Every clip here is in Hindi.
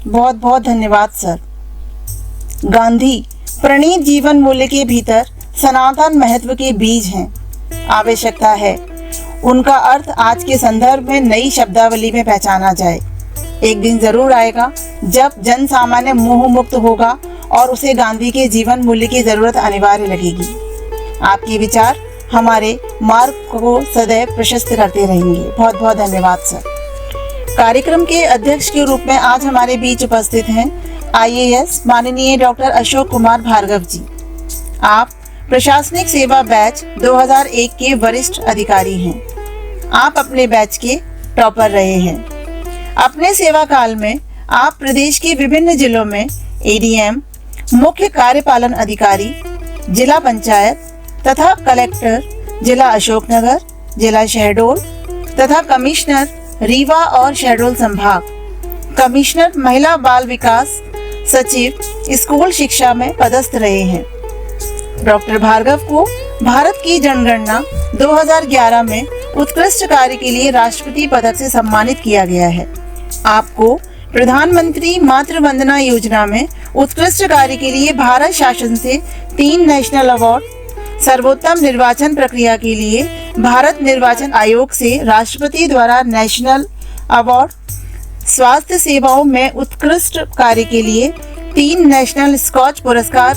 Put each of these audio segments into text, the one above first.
बहुत बहुत धन्यवाद सर। गांधी प्रणीत जीवन मूल्य के भीतर सनातन महत्व के बीज हैं। आवश्यकता है उनका अर्थ आज के संदर्भ में नई शब्दावली में पहचाना जाए। एक दिन जरूर आएगा जब जन सामान्य मोह मुक्त होगा और उसे गांधी के जीवन मूल्य की जरूरत अनिवार्य लगेगी। आपके विचार हमारे मार्ग को सदैव प्रशस्त करते रहेंगे। बहुत बहुत धन्यवाद सर। कार्यक्रम के अध्यक्ष के रूप में आज हमारे बीच उपस्थित हैं IAS माननीय डॉक्टर अशोक कुमार भार्गव जी। आप प्रशासनिक सेवा बैच 2001 के वरिष्ठ अधिकारी हैं। आप अपने बैच के टॉपर रहे हैं। अपने सेवा काल में आप प्रदेश के विभिन्न जिलों में ADM, मुख्य कार्यपालन अधिकारी, जिला पंचायत तथा कलेक्टर, जिला अशोकनगर, जिला शहडोल तथा कमिश्नर रीवा और शहडोल संभाग, कमिश्नर महिला बाल विकास, सचिव स्कूल शिक्षा में पदस्थ रहे हैं। डॉक्टर भार्गव को भारत की जनगणना 2011 में उत्कृष्ट कार्य के लिए राष्ट्रपति पदक से सम्मानित किया गया है। आपको प्रधानमंत्री मातृ वंदना योजना में उत्कृष्ट कार्य के लिए भारत शासन से 3 नेशनल अवार्ड, सर्वोत्तम निर्वाचन प्रक्रिया के लिए भारत निर्वाचन आयोग से राष्ट्रपति द्वारा नेशनल अवार्ड, स्वास्थ्य सेवाओं में उत्कृष्ट कार्य के लिए 3 नेशनल स्कॉच पुरस्कार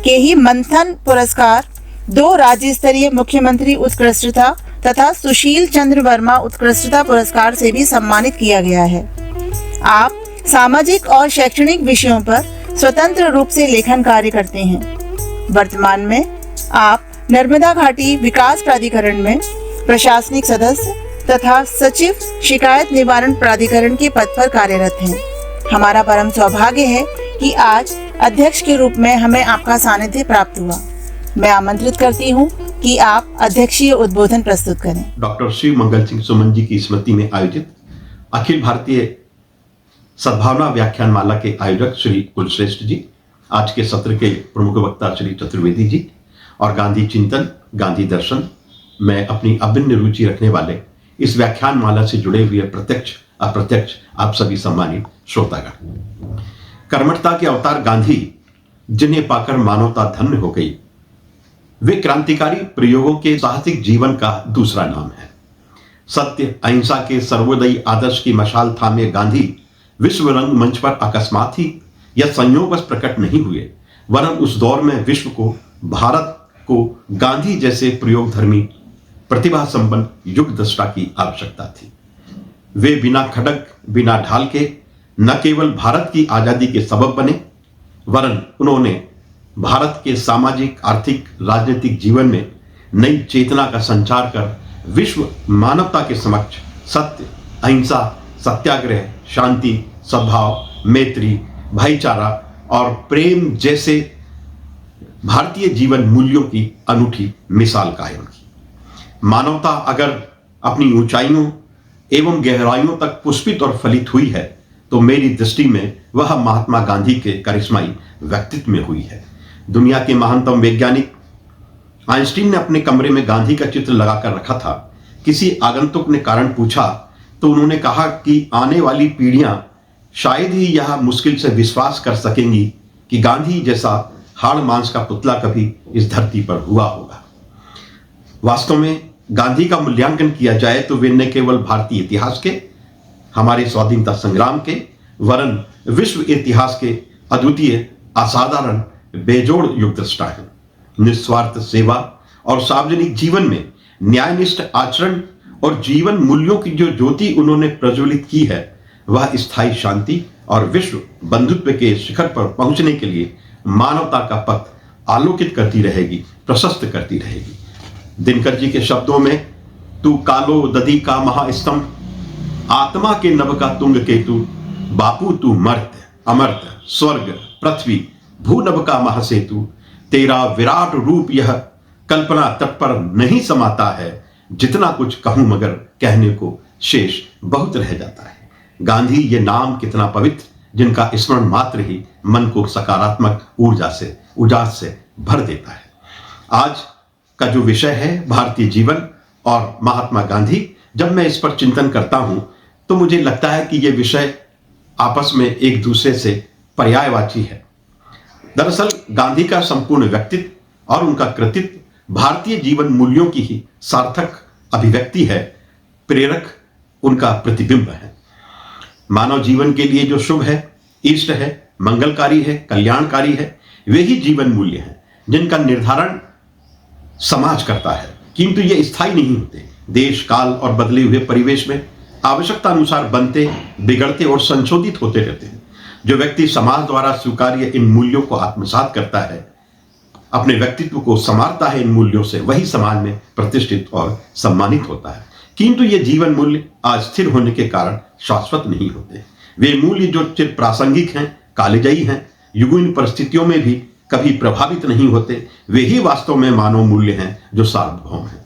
के ही मंथन पुरस्कार, 2 राज्य स्तरीय मुख्यमंत्री उत्कृष्टता तथा सुशील चंद्र वर्मा उत्कृष्टता पुरस्कार से भी सम्मानित किया गया है। आप सामाजिक और शैक्षणिक विषयों पर स्वतंत्र रूप से लेखन कार्य करते हैं। वर्तमान में आप नर्मदा घाटी विकास प्राधिकरण में प्रशासनिक सदस्य तथा सचिव शिकायत निवारण प्राधिकरण के पद पर कार्यरत हैं। हमारा परम सौभाग्य है कि आज अध्यक्ष के रूप में हमें आपका सानिध्य प्राप्त हुआ। मैं आमंत्रित करती हूं कि आप अध्यक्षीय उद्बोधन प्रस्तुत करें। डॉक्टर श्री मंगल सिंह सुमन जी की स्मृति में आयोजित अखिल भारतीय सद्भावना व्याख्यान माला के आयोजक श्री कुलश्रेष्ठ जी, आज के सत्र के प्रमुख वक्ता श्री चतुर्वेदी जी और गांधी चिंतन, गांधी दर्शन में अपनी अभिन्न रुचि रखने वाले इस व्याख्यान माला से जुड़े हुए प्रत्यक्ष अप्रत्यक्ष आप सभी सम्मानित श्रोतागण। कर्मठता के अवतार गांधी, जिन्हें पाकर मानवता धन्य हो गई, वे क्रांतिकारी प्रयोगों के साहसिक जीवन का दूसरा नाम है। सत्य अहिंसा के सर्वोदयी आदर्श की मशाल थामे गांधी विश्व रंग मंच पर अकस्मात ही या संयोगवश प्रकट नहीं हुए, वरन उस दौर में विश्व को, भारत को गांधी जैसे प्रयोगधर्मी प्रतिभा संपन्न युग दृष्टा की आवश्यकता थी। वे बिना खड़ग बिना ढाल के न केवल भारत की आजादी के सबब बने, वरन उन्होंने भारत के सामाजिक, आर्थिक, राजनीतिक जीवन में नई चेतना का संचार कर विश्व मानवता के समक्ष सत्य, अहिंसा, सत्याग्रह, शांति, सद्भाव, मैत्री, भाईचारा और प्रेम जैसे भारतीय जीवन मूल्यों की अनूठी मिसाल कायम की। मानवता अगर अपनी ऊंचाइयों एवं गहराइयों तक पुष्पित और फलित हुई है, तो मेरी दृष्टि में वह महात्मा गांधी के करिश्माई व्यक्तित्व में हुई है। दुनिया के महानतम वैज्ञानिक आइंस्टीन ने अपने कमरे में गांधी का चित्र लगाकर रखा था। किसी आगंतुक ने कारण पूछा तो उन्होंने कहा कि आने वाली पीढ़ियां शायद ही यह मुश्किल से विश्वास कर सकेंगी कि गांधी जैसा हाड़ मांस का पुतला कभी इस धरती पर हुआ होगा। वास्तव में गांधी का मूल्यांकन किया जाए तो वे न केवल भारतीय इतिहास के, हमारे स्वाधीनता संग्राम के, वरन विश्व इतिहास के अद्वितीय, असाधारण, बेजोड़ युग दृष्टा है। निस्वार्थ सेवा और सार्वजनिक जीवन में न्यायनिष्ठ आचरण और जीवन मूल्यों की जो ज्योति उन्होंने प्रज्वलित की है, वह स्थायी शांति और विश्व बंधुत्व के शिखर पर पहुंचने के लिए मानवता का पथ आलोकित करती रहेगी, प्रशस्त करती रहेगी। दिनकर जी के शब्दों में, तू कालो दधी का महास्तंभ, आत्मा के नभ का तुंग केतु, बापू तू मर्त अमर्त, स्वर्ग पृथ्वी भूनभ का महासेतु, तेरा विराट रूप यह कल्पना तट पर नहीं समाता है, जितना कुछ कहूं मगर कहने को शेष बहुत रह जाता है। गांधी ये नाम कितना पवित्र, जिनका स्मरण मात्र ही मन को सकारात्मक उजास से भर देता है। आज का जो विषय है भारतीय जीवन और महात्मा गांधी, जब मैं इस पर चिंतन करता हूं तो मुझे लगता है कि यह विषय आपस में एक दूसरे से पर्यायवाची है। दरअसल गांधी का संपूर्ण व्यक्तित्व और उनका कृतित्व भारतीय जीवन मूल्यों की ही सार्थक अभिव्यक्ति है, प्रेरक उनका प्रतिबिंब है। मानव जीवन के लिए जो शुभ है, इष्ट है, मंगलकारी है, कल्याणकारी है, वे ही जीवन मूल्य हैं जिनका निर्धारण समाज करता है, किंतु ये स्थायी नहीं होते। देश काल और बदले हुए परिवेश में आवश्यकता अनुसार बनते, बिगड़ते और संशोधित होते रहते हैं। जो व्यक्ति समाज द्वारा स्वीकार्य इन मूल्यों को आत्मसात करता है, अपने व्यक्तित्व को संवारता है इन मूल्यों से, वही समाज में प्रतिष्ठित और सम्मानित होता है। किंतु ये जीवन मूल्य अस्थिर होने के कारण शाश्वत नहीं होते। वे मूल्य जो चिर प्रासंगिक हैं, कालजयी हैं, युगीन परिस्थितियों में भी कभी प्रभावित नहीं होते, वे ही वास्तव में मानव मूल्य हैं जो सार्वभौम हैं।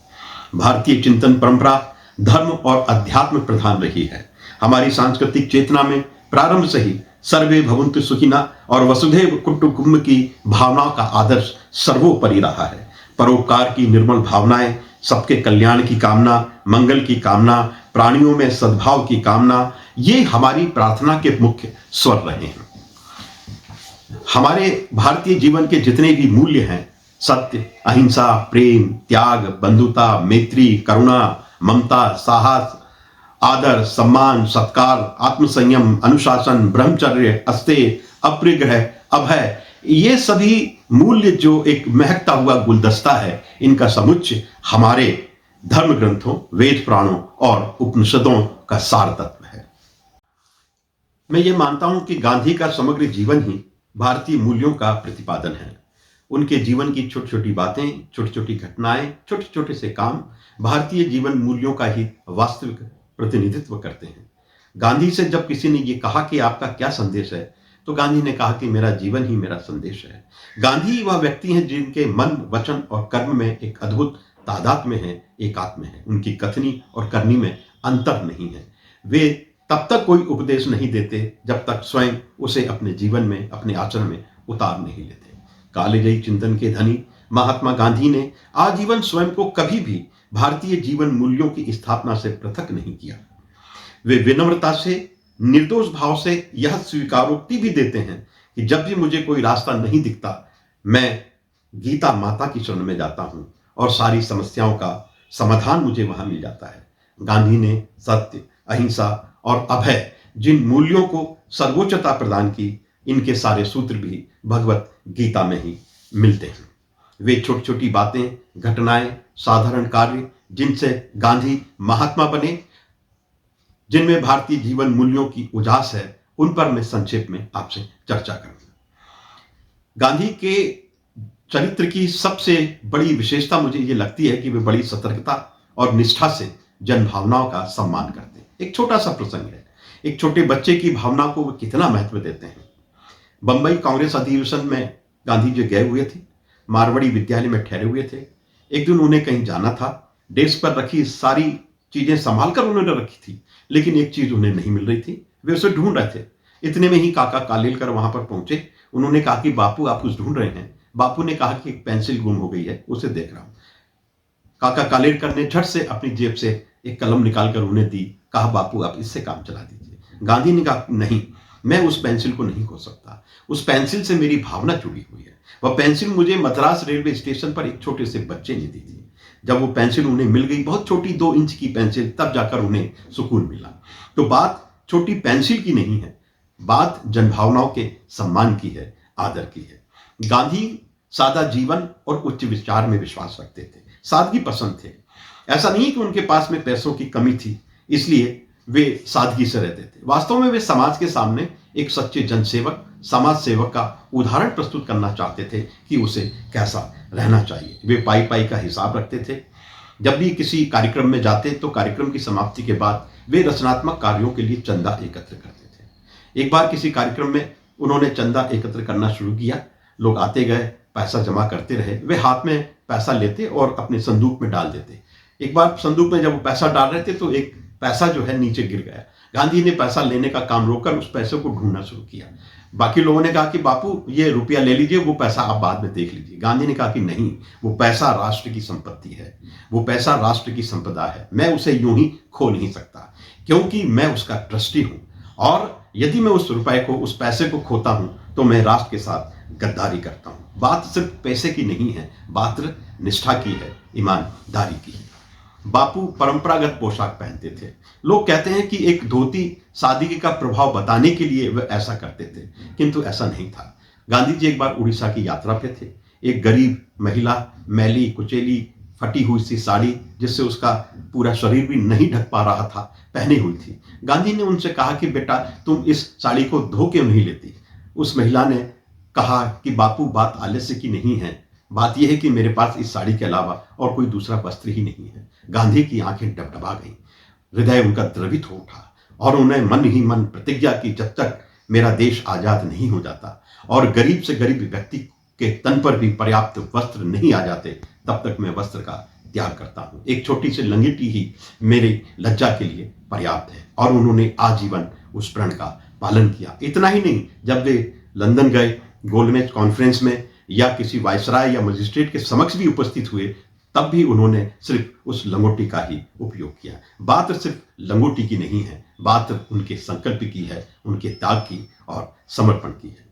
भारतीय चिंतन परंपरा धर्म और अध्यात्म प्रधान रही है। हमारी सांस्कृतिक चेतना में प्रारंभ से ही सर्वे भवन्तु सुखिना और वसुधैव कुटुंबकम की भावनाओं का आदर्श सर्वोपरि रहा है। परोपकार की निर्मल भावनाएं, सबके कल्याण की कामना, मंगल की कामना, प्राणियों में सद्भाव की कामना, ये हमारी प्रार्थना के मुख्य स्वर रहे हैं। हमारे भारतीय जीवन के जितने भी मूल्य हैं, सत्य, अहिंसा, प्रेम, त्याग, बंधुता, मैत्री, करुणा, ममता, साहस, आदर, सम्मान, सत्कार, आत्मसंयम, अनुशासन, ब्रह्मचर्य, अस्तेय, अपरिग्रह, अभय, ये सभी मूल्य जो एक महकता हुआ गुलदस्ता है, इनका समुच्चय हमारे धर्म ग्रंथों, वेद पुराणों और उपनिषदों का सार तत्व है। मैं ये मानता हूं कि गांधी का समग्र जीवन ही भारतीय मूल्यों का प्रतिपादन है। उनके जीवन की छोटी छोटी बातें, छोटी छोटी घटनाएं, छोटे छोटे से काम भारतीय जीवन मूल्यों का ही वास्तविक प्रतिनिधित्व करते हैं। गांधी से जब किसी ने यह कहा कि आपका क्या संदेश है, तो गांधी ने कहा कि मेरा जीवन ही मेरा संदेश है। गांधी वह व्यक्ति हैं जिनके मन, वचन और कर्म में एक अद्भुत तादात्म्य है, एकात्म है। उनकी कथनी और करनी में अंतर नहीं है। वे तब तक कोई उपदेश नहीं देते जब तक स्वयं उसे अपने जीवन में, अपने आचरण में उतार नहीं लेते। कालजयी चिंतन के धनी महात्मा गांधी ने आजीवन स्वयं को कभी भी भारतीय जीवन मूल्यों की स्थापना से पृथक नहीं किया। वे विनम्रता से, निर्दोष भाव से यह स्वीकारोक्ति भी देते हैं कि जब भी मुझे कोई रास्ता नहीं दिखता, मैं गीता माता की शरण में जाता हूं और सारी समस्याओं का समाधान मुझे वहां मिल जाता है। गांधी ने सत्य, अहिंसा और अभय जिन मूल्यों को सर्वोच्चता प्रदान की, इनके सारे सूत्र भी भगवत गीता में ही मिलते हैं। वे छोटी छोटी बातें, घटनाएं, साधारण कार्य जिनसे गांधी महात्मा बने, जिनमें भारतीय जीवन मूल्यों की उजास है, उन पर मैं संक्षेप में आपसे चर्चा करूंगा। गांधी के चरित्र की सबसे बड़ी विशेषता मुझे ये लगती है कि वे बड़ी सतर्कता और निष्ठा से जनभावनाओं का सम्मान करते हैं। एक छोटा सा प्रसंग है, एक छोटे बच्चे की भावना को वे कितना महत्व देते हैं। बंबई कांग्रेस अधिवेशन में गांधी जी गए हुए थे, मारवाड़ी विद्यालय में ठहरे हुए थे। एक दिन उन्हें कहीं जाना था, डेस्क पर रखी सारी चीजें संभाल कर उन्होंने रखी थी, लेकिन एक चीज उन्हें नहीं मिल रही थी। वे उसे ढूंढ रहे थे। इतने में ही काका कालेलकर वहां पर पहुंचे। उन्होंने कहा कि बापू आप कुछ ढूंढ रहे हैं। बापू ने कहा कि एक पेंसिल गुम हो गई है, उसे देख रहा हूं। काका कालेलकर ने झट से अपनी जेब से एक कलम निकालकर उन्हें दी। कहा बापू आप इससे काम चला दीजिए। गांधी ने कहा नहीं, मैं उस पेंसिल को नहीं खो सकता। उस पेंसिल से मेरी भावना जुड़ी हुई है। वह पेंसिल मुझे मद्रास रेलवे स्टेशन पर एक छोटे से बच्चे ने दी थी। जब वो पेंसिल उन्हें मिल गई, बहुत छोटी 2 इंच की पेंसिल, तब जाकर उन्हें सुकून मिला। तो बात छोटी पेंसिल की नहीं है, बात जनभावनाओं के सम्मान की है, आदर की है। गांधी सादा जीवन और उच्च विचार में विश्वास रखते थे, सादगी पसंद थे। ऐसा नहीं कि उनके पास में पैसों की कमी थी, इसलिए वे सादगी से रहते थे। वास्तव में वे समाज के सामने एक सच्चे जनसेवक, समाज सेवक का उदाहरण प्रस्तुत करना चाहते थे कि उसे कैसा रहना चाहिए। वे पाई पाई का हिसाब रखते थे। जब भी किसी कार्यक्रम में जाते तो कार्यक्रम की समाप्ति के बाद वे रचनात्मक कार्यों के लिए चंदा एकत्र करते थे। एक बार किसी कार्यक्रम में उन्होंने चंदा एकत्र करना शुरू किया। लोग आते गए, पैसा जमा करते रहे। वे हाथ में पैसा लेते और अपने संदूक में डाल देते। एक बार संदूक में जब वो पैसा डाल रहे थे तो एक पैसा जो है नीचे गिर गया। गांधी ने पैसा लेने का काम रोककर उस पैसे को ढूंढना शुरू किया। बाकी लोगों ने कहा कि बापू ये रुपया ले लीजिए, वो पैसा आप बाद में देख लीजिए। गांधी ने कहा कि नहीं, वो पैसा राष्ट्र की संपत्ति है, वो पैसा राष्ट्र की संपदा है, मैं उसे यूं ही खो नहीं सकता, क्योंकि मैं उसका ट्रस्टी हूं और यदि मैं उस रुपए को, उस पैसे को खोता हूं तो मैं राष्ट्र के साथ गद्दारी करता हूं। बात सिर्फ पैसे की नहीं है, बात निष्ठा की है, ईमानदारी की है। बापू परंपरागत पोशाक पहनते थे। लोग कहते हैं कि एक धोती सादगी का प्रभाव बताने के लिए वे ऐसा करते थे, किंतु ऐसा नहीं था। गांधी जी एक बार उड़ीसा की यात्रा पे थे। एक गरीब महिला मैली कुचेली फटी हुई सी साड़ी, जिससे उसका पूरा शरीर भी नहीं ढक पा रहा था, पहनी हुई थी। गांधी ने उनसे कहा कि बेटा, तुम इस साड़ी को धो क्यों नहीं लेती? उस महिला ने कहा कि बापू, बात आलस्य की नहीं है, बात यह है कि मेरे पास इस साड़ी के अलावा और कोई दूसरा वस्त्र ही नहीं है। गांधी की आंखें डबडबा गईं, हृदय उनका द्रवित हो उठा और उन्हें मन ही मन प्रतिज्ञा की, जब तक मेरा देश आजाद नहीं हो जाता और गरीब से गरीब व्यक्ति के तन पर भी पर्याप्त वस्त्र नहीं आ जाते, तब तक मैं वस्त्र का त्याग करता हूं। एक छोटी सी लंगोटी ही मेरी लज्जा के लिए पर्याप्त है। और उन्होंने आजीवन उस प्रण का पालन किया। इतना ही नहीं, जब वे लंदन गए, गोलमेज कॉन्फ्रेंस में या किसी वायसराय या मजिस्ट्रेट के समक्ष भी उपस्थित हुए, तब भी उन्होंने सिर्फ उस लंगोटी का ही उपयोग किया। बात सिर्फ लंगोटी की नहीं है, बात उनके संकल्प की है, उनके त्याग की और समर्पण की है।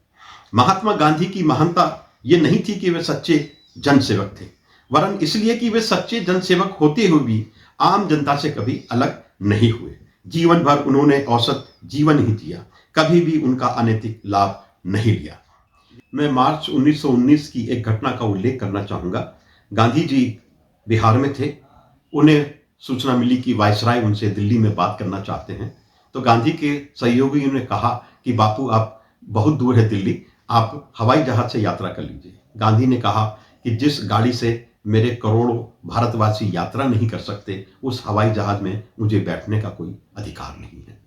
महात्मा गांधी की महानता ये नहीं थी कि वे सच्चे जनसेवक थे, वरन इसलिए कि वे सच्चे जनसेवक होते हुए भी आम जनता से कभी अलग नहीं हुए। जीवन भर उन्होंने औसत जीवन ही जिया, कभी भी उनका अनैतिक लाभ नहीं लिया। मैं मार्च 1919 की एक घटना का उल्लेख करना चाहूंगा। गांधी जी बिहार में थे। उन्हें सूचना मिली कि वायसराय उनसे दिल्ली में बात करना चाहते हैं। तो गांधी के सहयोगियों ने कहा कि बापू, आप बहुत दूर है दिल्ली, आप हवाई जहाज से यात्रा कर लीजिए। गांधी ने कहा कि जिस गाड़ी से मेरे करोड़ों भारतवासी यात्रा नहीं कर सकते, उस हवाई जहाज में मुझे बैठने का कोई अधिकार नहीं है।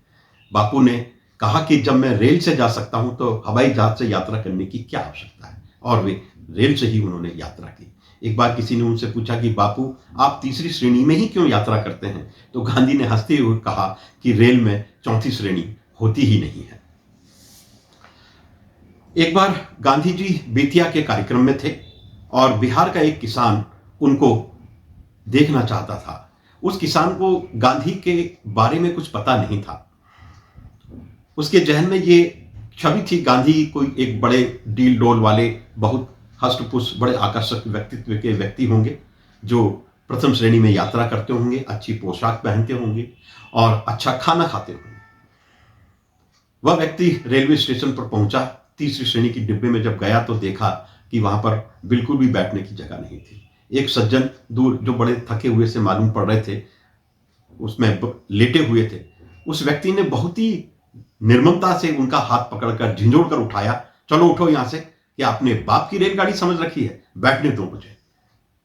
बापू ने कहा कि जब मैं रेल से जा सकता हूं तो हवाई जहाज से यात्रा करने की क्या आवश्यकता है, और वे रेल से ही उन्होंने यात्रा की। एक बार किसी ने उनसे पूछा कि बापू, आप तीसरी श्रेणी में ही क्यों यात्रा करते हैं? तो गांधी ने हंसते हुए कहा कि रेल में चौथी श्रेणी होती ही नहीं है। एक बार गांधी जी बेतिया के कार्यक्रम में थे और बिहार का एक किसान उनको देखना चाहता था। उस किसान को गांधी के बारे में कुछ पता नहीं था। उसके जहन में ये छवि थी, गांधी कोई एक बड़े डील डोल वाले, बहुत हष्टपुष्ट, बड़े आकर्षक व्यक्तित्व के व्यक्ति होंगे, जो प्रथम श्रेणी में यात्रा करते होंगे, अच्छी पोशाक पहनते होंगे और अच्छा खाना खाते होंगे। वह व्यक्ति रेलवे स्टेशन पर पहुंचा। तीसरी श्रेणी की डिब्बे में जब गया तो देखा कि वहां पर बिल्कुल भी बैठने की जगह नहीं थी। एक सज्जन दूर, जो बड़े थके हुए से मालूम पड़ रहे थे, उसमें लेटे हुए थे। उस व्यक्ति ने बहुत ही निर्ममता से उनका हाथ पकड़कर झिंझोड़ कर उठाया, चलो उठो यहां से, कि आपने बाप की रेलगाड़ी समझ रखी है, बैठने दो मुझे।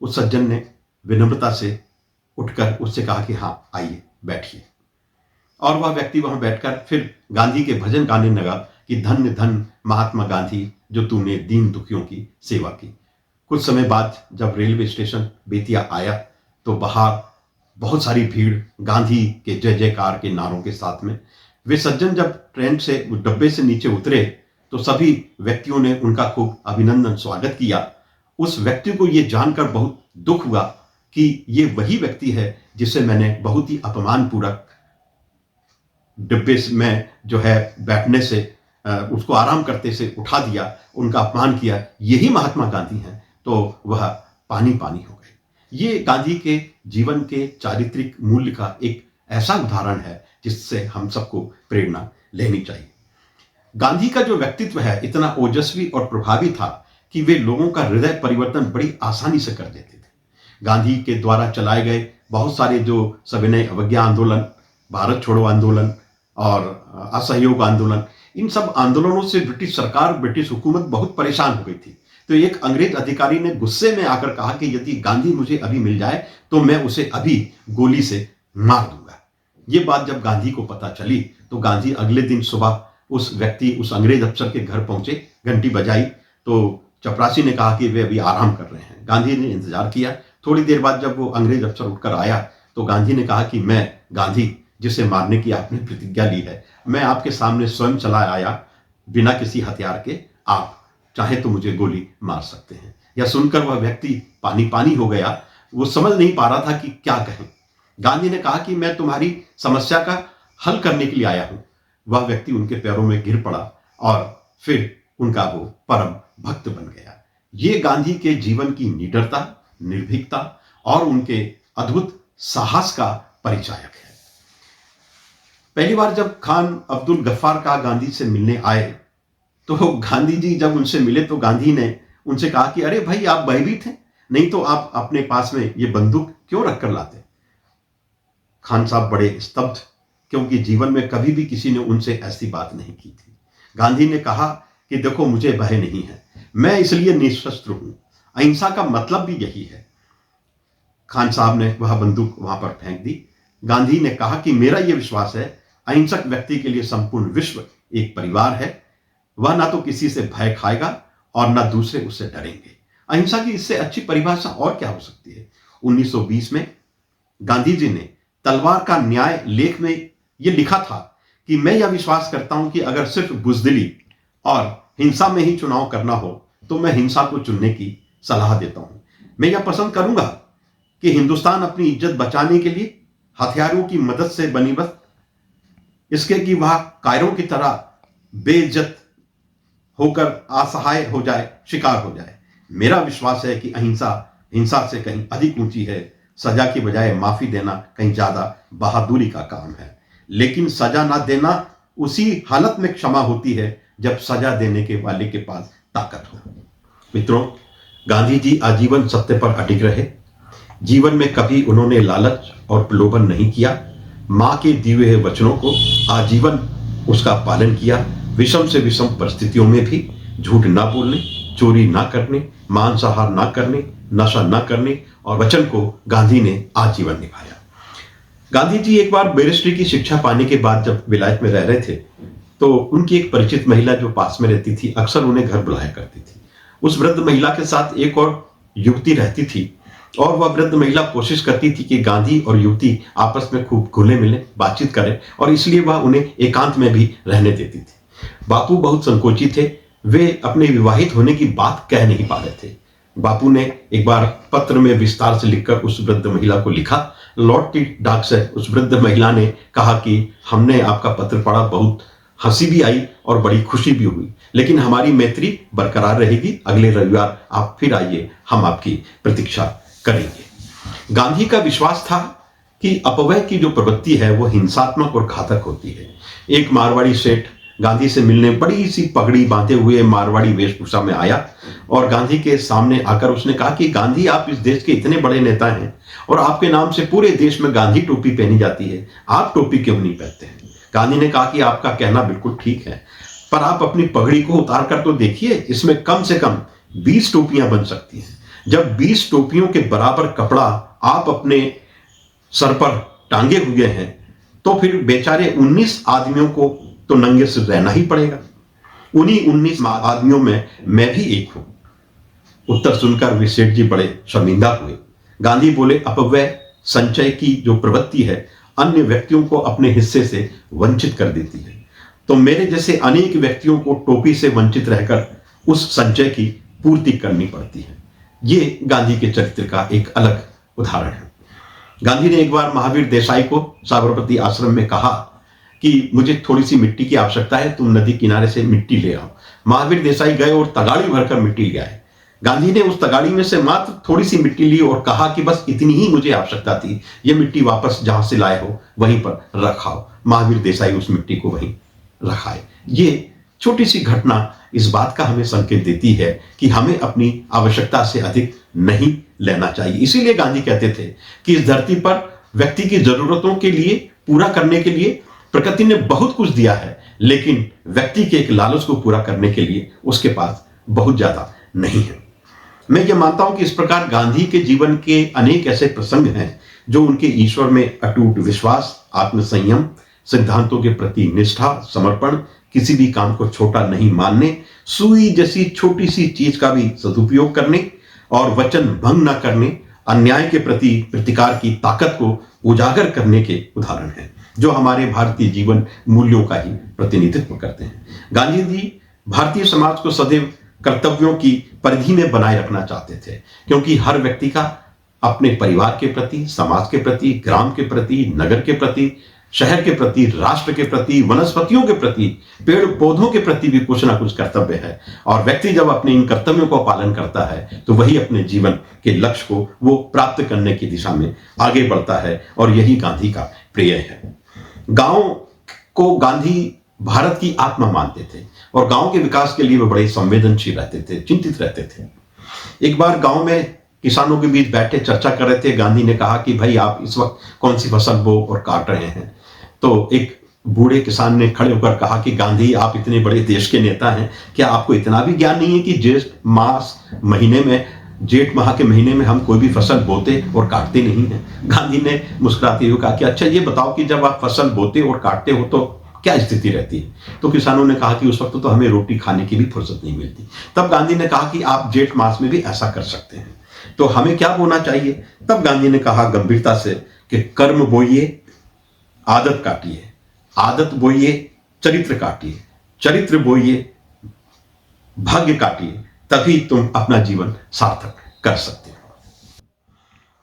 उस सज्जन ने विनम्रता से उठकर उससे कहा कि हाँ आइए बैठिए। और वह व्यक्ति वहां बैठकर फिर गांधी के भजन गाने लगा कि धन्य धन्य महात्मा गांधी, जो तूने दीन दुखियों की सेवा की। कुछ समय बाद जब रेलवे स्टेशन बेतिया आया तो बाहर बहुत सारी भीड़, गांधी के जय जयकार के नारों के साथ में। वे सज्जन जब ट्रेन से, डब्बे से नीचे उतरे तो सभी व्यक्तियों ने उनका खूब अभिनंदन स्वागत किया। उस व्यक्ति को यह जानकर बहुत दुख हुआ कि ये वही व्यक्ति है जिसे मैंने बहुत ही अपमानपूर्वक डिब्बे में जो है बैठने से, उसको आराम करते से उठा दिया, उनका अपमान किया। यही महात्मा गांधी हैं। तो वह पानी पानी हो गए। ये गांधी के जीवन के चारित्रिक मूल्य का एक ऐसा उदाहरण है जिससे हम सबको प्रेरणा लेनी चाहिए। गांधी का जो व्यक्तित्व है इतना ओजस्वी और प्रभावी था कि वे लोगों का हृदय परिवर्तन बड़ी आसानी से कर देते थे। गांधी के द्वारा चलाए गए बहुत सारे जो सविनय अवज्ञा आंदोलन, भारत छोड़ो आंदोलन और असहयोग आंदोलन, इन सब आंदोलनों से ब्रिटिश सरकार, ब्रिटिश हुकूमत बहुत परेशान हो गई थी। तो एक अंग्रेज अधिकारी ने गुस्से में आकर कहा कि यदि गांधी मुझे अभी मिल जाए तो मैं उसे अभी गोली से मार दूंगा। ये बात जब गांधी को पता चली तो गांधी अगले दिन सुबह उस व्यक्ति, उस अंग्रेज अफसर के घर पहुंचे। घंटी बजाई तो चपरासी ने कहा कि वे अभी आराम कर रहे हैं। गांधी ने इंतजार किया। थोड़ी देर बाद जब वो अंग्रेज अफसर उठकर आया तो गांधी ने कहा कि मैं गांधी, जिसे मारने की आपने प्रतिज्ञा ली है, मैं आपके सामने स्वयं चला आया बिना किसी हथियार के। आप चाहे तो मुझे गोली मार सकते हैं। यह सुनकर वह व्यक्ति पानी पानी हो गया। वो समझ नहीं पा रहा था कि क्या कहें। गांधी ने कहा कि मैं तुम्हारी समस्या का हल करने के लिए आया हूं। वह व्यक्ति उनके पैरों में गिर पड़ा और फिर उनका वो परम भक्त बन गया। ये गांधी के जीवन की निडरता, निर्भीकता और उनके अद्भुत साहस का परिचायक है। पहली बार जब खान अब्दुल गफ्फार का गांधी से मिलने आए तो गांधी जी जब उनसे मिले तो गांधी ने उनसे कहा कि अरे भाई, आप भयभीत हैं, नहीं तो आप अपने पास में ये बंदूक क्यों रखकर लाते। खान साहब बड़े स्तब्ध, क्योंकि जीवन में कभी भी किसी ने उनसे ऐसी बात नहीं की थी। गांधी ने कहा कि देखो, मुझे भय नहीं है, मैं इसलिए निशस्त्र हूं। अहिंसा का मतलब भी यही है। खान साहब ने वह बंदूक वहां पर फेंक दी। गांधी ने कहा कि मेरा यह विश्वास है, अहिंसक व्यक्ति के लिए संपूर्ण विश्व एक परिवार है। वह ना तो किसी से भय खाएगा और ना दूसरे उससे डरेंगे। अहिंसा की इससे अच्छी परिभाषा और क्या हो सकती है। 1920 में गांधी जी ने तलवार का न्याय लेख में यह लिखा था कि मैं यह विश्वास करता हूं कि अगर सिर्फ बुजदिली और हिंसा में ही चुनाव करना हो तो मैं हिंसा को चुनने की सलाह देता हूं। मैं यह पसंद करूंगा कि हिंदुस्तान अपनी इज्जत बचाने के लिए हथियारों की मदद से बनी बस इसके कि वह कायरों की तरह बेइज्जत होकर असहाय हो जाए, शिकार हो जाए। मेरा विश्वास है कि अहिंसा हिंसा से कहीं अधिक ऊंची है। सजा की बजाय माफी देना कहीं ज्यादा बहादुरी का काम है। लेकिन सजा ना देना उसी हालत में क्षमा होती है जब सजा देने के वाले के पास ताकत हो। मित्रों, गांधी जी आजीवन सत्य पर अडिग रहे। जीवन में कभी उन्होंने लालच और प्रलोभन नहीं किया। मां के दिए हुए वचनों को आजीवन उसका पालन किया। विषम से विषम परिस्थितियों में भी झूठ ना बोलने, चोरी ना करने, मांसाहार ना करने, नशा ना करने और वचन को गांधी ने आजीवन निभाया। गांधी जी एक बार बैरिस्ट्री की शिक्षा पाने के बाद जब विलायत में रह रहे थे तो उनकी एक परिचित महिला जो पास में रहती थी अक्सर उन्हें घर बुलाया करती थी। उस वृद्ध महिला के साथ एक और युवती रहती थी और वह वृद्ध महिला कोशिश करती थी कि गांधी और युवती आपस में खूब घुले मिले, बातचीत करें, और इसलिए वह उन्हें एकांत में भी रहने देती थी। बापू बहुत संकोची थे। वे अपने विवाहित होने की बात कह नहीं पा रहे थे। बापू ने एक बार पत्र में विस्तार से लिखकर उस वृद्ध महिला को लिखा। लौटती डाक से उस वृद्ध महिला ने कहा कि हमने आपका पत्र पढ़ा, बहुत हंसी भी आई और बड़ी खुशी भी हुई, लेकिन हमारी मैत्री बरकरार रहेगी। अगले रविवार आप फिर आइए, हम आपकी प्रतीक्षा करेंगे। गांधी का विश्वास था कि अपव्यय की जो प्रवृत्ति है वो हिंसात्मक और घातक होती है। एक मारवाड़ी सेठ गांधी से मिलने बड़ी सी पगड़ी बांधे हुए मारवाड़ी वेशभूषा में आया और गांधी के सामने आकर उसने कहा कि गांधी, आप इस देश के इतने बड़े नेता हैं और आपके नाम से पूरे देश में गांधी टोपी पहनी जाती है, आप टोपी क्यों नहीं पहनते हैं। गांधी ने कहा कि आपका कहना बिल्कुल ठीक है, पर आप अपनी पगड़ी को उतार कर तो देखिए, इसमें कम से कम 20 टोपियां बन सकती हैं। जब 20 टोपियों के बराबर कपड़ा आप अपने सर पर टांगे हुए हैं तो फिर बेचारे 19 आदमियों को तो नंगे से रहना ही पड़ेगा। उन्हीं 19 आदमियों में मैं भी एक हूं। उत्तर सुनकर वे सेठ जी बड़े शर्मिंदा हुए। गांधी बोले, अपव्यय संचय की जो प्रवृत्ति है अन्य व्यक्तियों को अपने हिस्से से वंचित कर देती है, तो मेरे जैसे अनेक व्यक्तियों को टोपी से वंचित रहकर उस संचय की पूर्ति करनी पड़ती है। ये गांधी के चरित्र का एक अलग उदाहरण है। गांधी ने एक बार महावीर देसाई को साबरमती आश्रम में कहा कि मुझे थोड़ी सी मिट्टी की आवश्यकता है, तुम नदी किनारे से मिट्टी ले आओ। महावीर देसाई गए और तगाड़ी भरकर मिट्टी ले आए। गांधी ने उस तगाड़ी में से मात्र थोड़ी सी मिट्टी ली और कहा कि बस इतनी ही मुझे आवश्यकता थी, ये मिट्टी वापस जहां से लाए हो वहीं पर रखाओ। महावीर देसाई उस मिट्टी को वहीं रखाए। ये छोटी सी घटना इस बात का हमें संकेत देती है कि हमें अपनी आवश्यकता से अधिक नहीं लेना चाहिए। इसीलिए गांधी कहते थे कि इस धरती पर व्यक्ति की जरूरतों के लिए पूरा करने के लिए प्रकृति ने बहुत कुछ दिया है, लेकिन व्यक्ति के एक लालच को पूरा करने के लिए उसके पास बहुत ज्यादा नहीं है। मैं ये मानता हूं कि इस प्रकार गांधी के जीवन के अनेक ऐसे प्रसंग हैं जो उनके ईश्वर में अटूट विश्वास, आत्मसंयम, सिद्धांतों के प्रति निष्ठा, समर्पण, किसी भी काम को छोटा नहीं मानने, सुई जैसी छोटी सी चीज का भी सदुपयोग करने और वचन भंग न करने, अन्याय के प्रति प्रतिकार की ताकत को उजागर करने के उदाहरण हैं, जो हमारे भारतीय जीवन मूल्यों का ही प्रतिनिधित्व करते हैं। गांधी जी भारतीय समाज को सदैव कर्तव्यों की परिधि में बनाए रखना चाहते थे, क्योंकि हर व्यक्ति का अपने परिवार के प्रति, समाज के प्रति, ग्राम के प्रति, नगर के प्रति शहर के प्रति, राष्ट्र के प्रति, वनस्पतियों के प्रति, पेड़ पौधों के प्रति भी कुछ ना कुछ कर्तव्य है। और व्यक्ति जब अपने इन कर्तव्यों को पालन करता है तो वही अपने जीवन के लक्ष्य को वो प्राप्त करने की दिशा में आगे बढ़ता है। और यही गांधी का प्रेय है। गांव को गांधी भारत की आत्मा मानते थे और गांव के विकास के लिए वे बड़े संवेदनशील रहते थे, चिंतित रहते थे। एक बार गांव में किसानों के बीच बैठे चर्चा कर रहे थे। गांधी ने कहा कि भाई आप इस वक्त कौन सी फसल बो और काट रहे हैं? तो एक बूढ़े किसान ने खड़े होकर कहा कि गांधी, आप इतने बड़े देश के नेता हैं, क्या आपको इतना भी ज्ञान नहीं है कि जेठ माह के महीने में हम कोई भी फसल बोते और काटते नहीं हैं? गांधी ने मुस्कुराते हुए कहा कि अच्छा ये बताओ कि जब आप फसल बोते और काटते हो तो क्या स्थिति रहती है? तो किसानों ने कहा कि उस वक्त तो हमें रोटी खाने की भी फुर्सत नहीं मिलती। तब गांधी ने कहा कि आप जेठ मास में भी ऐसा कर सकते हैं, तो हमें क्या बोना चाहिए? तब गांधी ने कहा गंभीरता से कि कर्म बोइए, आदत काटिए, आदत बोइए, चरित्र काटिए, चरित्र बोइए, भाग्य काटिए, तभी तुम अपना जीवन सार्थक कर सकते हो।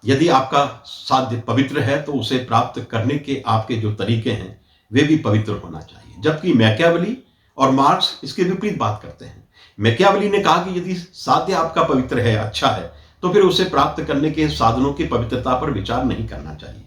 यदि आपका साध्य पवित्र है तो उसे प्राप्त करने के आपके जो तरीके हैं वे भी पवित्र होना चाहिए। जबकि मैकियावेली और मार्क्स इसके विपरीत बात करते हैं। मैकियावेली ने कहा कि यदि साध्य आपका पवित्र है, अच्छा है, तो फिर उसे प्राप्त करने के साधनों की पवित्रता पर विचार नहीं करना चाहिए।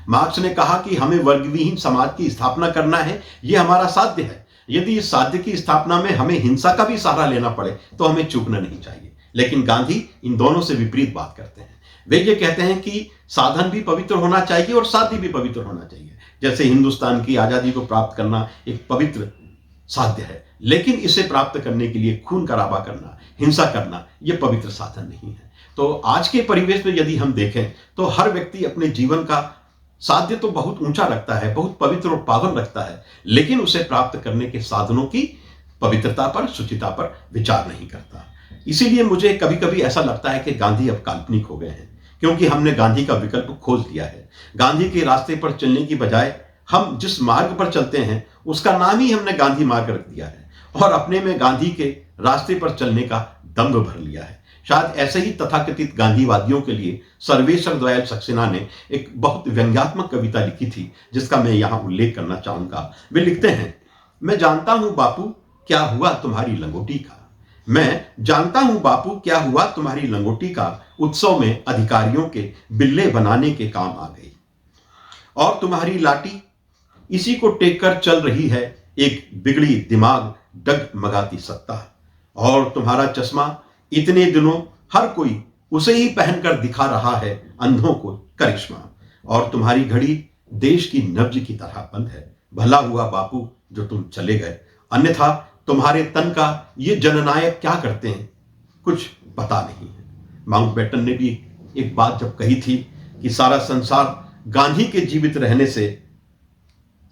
मार्क्स ने कहा कि हमें वर्गविहीन समाज की स्थापना करना है, यह हमारा साध्य है। यदि इस साध्य की स्थापना में हमें हिंसा का भी सहारा लेना पड़े तो हमें चूकना नहीं चाहिए। लेकिन गांधी इन दोनों से विपरीत बात करते हैं। वे ये कहते हैं कि साधन भी पवित्र होना चाहिए और साध्य भी पवित्र होना चाहिए। जैसे हिंदुस्तान की आजादी को प्राप्त करना एक पवित्र साध्य है, लेकिन इसे प्राप्त करने के लिए खून खराबा करना, हिंसा करना, यह पवित्र साधन नहीं है। तो आज के परिवेश में यदि हम देखें तो हर व्यक्ति अपने जीवन का साध्य तो बहुत ऊंचा रखता है, बहुत पवित्र और पावन रखता है, लेकिन उसे प्राप्त करने के साधनों की पवित्रता पर, शुचिता पर विचार नहीं करता। इसीलिए मुझे कभी कभी ऐसा लगता है कि गांधी अब काल्पनिक हो गए हैं, क्योंकि हमने गांधी का विकल्प खोज लिया है। गांधी के रास्ते पर चलने की बजाय हम जिस मार्ग पर चलते हैं उसका नाम ही हमने गांधी मार्ग रख दिया है और अपने में गांधी के रास्ते पर चलने का दम्भ भर लिया है। शायद ऐसे ही तथाकथित गांधीवादियों के लिए सर्वेश्वर दयाल सक्सेना ने एक बहुत व्यंग्यात्मक कविता लिखी थी, जिसका मैं यहां उल्लेख करना चाहूंगा। वे लिखते हैं, मैं जानता हूं बापू क्या हुआ तुम्हारी लंगोटी का, मैं जानता हूं बापू क्या हुआ तुम्हारी लंगोटी का, उत्सव में अधिकारियों के बिल्ले बनाने के काम आ गई। और तुम्हारी लाठी इसी को टेक कर चल रही है, एक बिगड़ी दिमाग डगमगाती सत्ता। और तुम्हारा चश्मा इतने दिनों हर कोई उसे ही पहनकर दिखा रहा है अंधों को करिश्मा। और तुम्हारी घड़ी देश की नब्ज की तरह बंद है, भला हुआ बापू जो तुम चले गए, अन्यथा तुम्हारे तन का ये जननायक क्या करते हैं कुछ पता नहीं है। माउंटबेटन ने भी एक बात जब कही थी कि सारा संसार गांधी के जीवित रहने से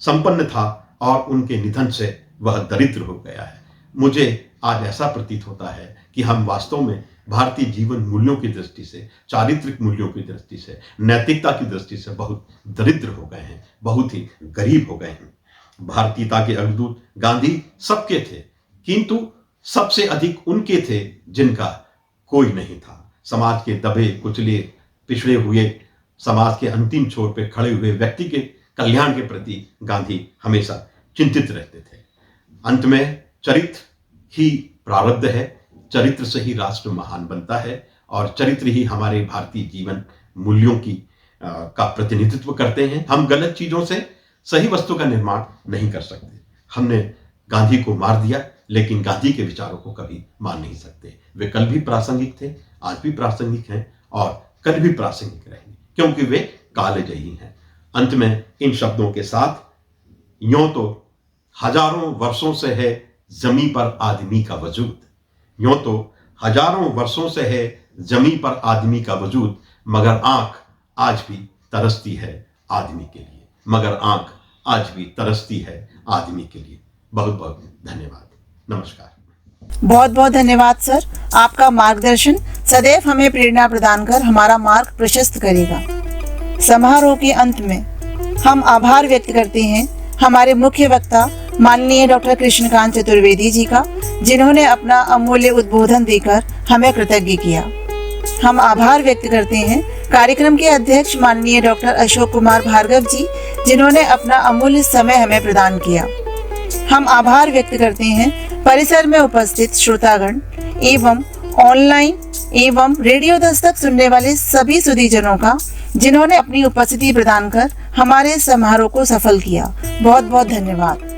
संपन्न था और उनके निधन से वह दरिद्र हो गया है। मुझे आज ऐसा प्रतीत होता है कि हम वास्तव में भारतीय जीवन मूल्यों की दृष्टि से, चारित्रिक मूल्यों की दृष्टि से, नैतिकता की दृष्टि से बहुत दरिद्र हो गए हैं, बहुत ही गरीब हो गए हैं। भारतीयता के अग्रदूत गांधी सबके थे, किंतु सबसे अधिक उनके थे जिनका कोई नहीं था। समाज के दबे कुचले पिछड़े हुए समाज के अंतिम छोर पर खड़े हुए व्यक्ति के कल्याण के प्रति गांधी हमेशा चिंतित रहते थे। अंत में चरित्र ही प्रारब्ध है, चरित्र से ही राष्ट्र महान बनता है और चरित्र ही हमारे भारतीय जीवन मूल्यों की का प्रतिनिधित्व करते हैं। हम गलत चीजों से सही वस्तु का निर्माण नहीं कर सकते। हमने गांधी को मार दिया, लेकिन गांधी के विचारों को कभी मान नहीं सकते। वे कल भी प्रासंगिक थे, आज भी प्रासंगिक हैं और कल भी प्रासंगिक रहेंगे, क्योंकि वे कालजयी हैं। अंत में इन शब्दों के साथ, यूं तो हजारों वर्षों से है जमी पर आदमी का वजूद, यूं तो हजारों वर्षों से है जमी पर आदमी का वजूद, मगर आंख आज भी तरसती है आदमी के लिए, मगर आंख आज भी तरसती है आदमी के लिए। बहुत बहुत धन्यवाद। नमस्कार। बहुत बहुत धन्यवाद सर। आपका मार्गदर्शन सदैव हमें प्रेरणा प्रदान कर हमारा मार्ग प्रशस्त करेगा। समारोह के अंत में हम आभार व्यक्त करते हैं हमारे मुख्य वक्ता माननीय डॉक्टर कृष्णकांत चतुर्वेदी जी का, जिन्होंने अपना अमूल्य उद्बोधन देकर हमें कृतज्ञ किया। हम आभार व्यक्त करते हैं कार्यक्रम के अध्यक्ष माननीय डॉक्टर अशोक कुमार भार्गव जी, जिन्होंने अपना अमूल्य समय हमें प्रदान किया। हम आभार व्यक्त करते हैं परिसर में उपस्थित श्रोतागण एवं ऑनलाइन एवं रेडियो दस्तक सुनने वाले सभी सुधीजनों का, जिन्होंने अपनी उपस्थिति प्रदान कर हमारे समारोह को सफल किया। बहुत बहुत धन्यवाद।